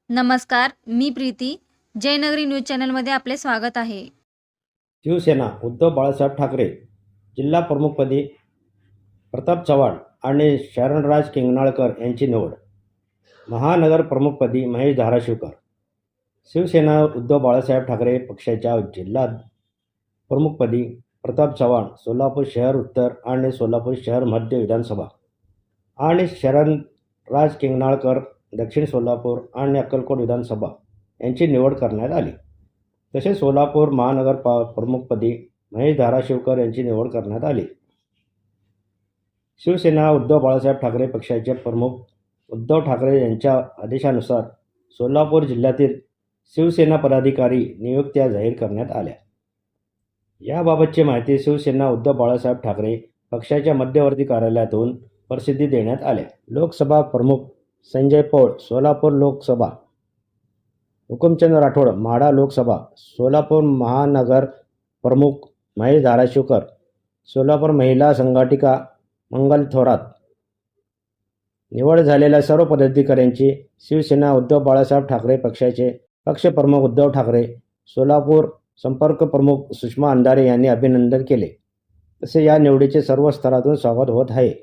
नमस्कार, मी प्रीती. जयनगरी न्यूज चॅनलमध्ये आपले स्वागत आहे. शिवसेना उद्धव बाळासाहेब ठाकरे जिल्हा प्रमुखपदी प्रताप चव्हाण आणि शरणराज किंगनाळकर यांची निवड. महानगर प्रमुखपदी महेश धाराशिवकर. शिवसेना उद्धव बाळासाहेब ठाकरे पक्षाच्या जिल्हा प्रमुखपदी प्रताप चव्हाण सोलापूर शहर उत्तर आणि सोलापूर शहर मध्य विधानसभा आणि शरणराज किंगनाळकर दक्षिण सोलापूर आणि अक्कलकोट विधानसभा यांची निवड करण्यात आली. तसेच सोलापूर महानगर प्रमुखपदी महेश धाराशिवकर यांची निवड करण्यात आली. शिवसेना उद्धव बाळासाहेब ठाकरे पक्षाचे प्रमुख उद्धव ठाकरे यांच्या आदेशानुसार सोलापूर जिल्ह्यातील शिवसेना पदाधिकारी नियुक्त्या जाहीर करण्यात आल्या. याबाबतची माहिती शिवसेना उद्धव बाळासाहेब ठाकरे पक्षाच्या मध्यवर्ती कार्यालयातून प्रसिद्धी देण्यात आल्या. लोकसभा प्रमुख संजय पौळ सोलापूर लोकसभा, हुकुमचंद राठोड माढा लोकसभा, सोलापूर महानगर प्रमुख महेश धाराशिवकर, सोलापूर महिला संघटिका मंगल थोरात. निवड झालेल्या सर्व पदाधिकाऱ्यांची शिवसेना उद्धव बाळासाहेब ठाकरे पक्षाचे पक्षप्रमुख उद्धव ठाकरे, सोलापूर संपर्क प्रमुख सुषमा अंधारे यांनी अभिनंदन केले. तसे या निवडीचे सर्व स्तरातून स्वागत होत आहे.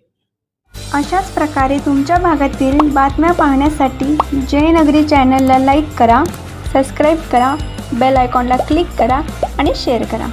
अशाच प्रकारे तुमच्या भागातील बातम्या पाहण्यासाठी जयनगरी चॅनलला लाईक करा, सबस्क्राईब करा, बेल आयकॉनला क्लिक करा आणि शेअर करा.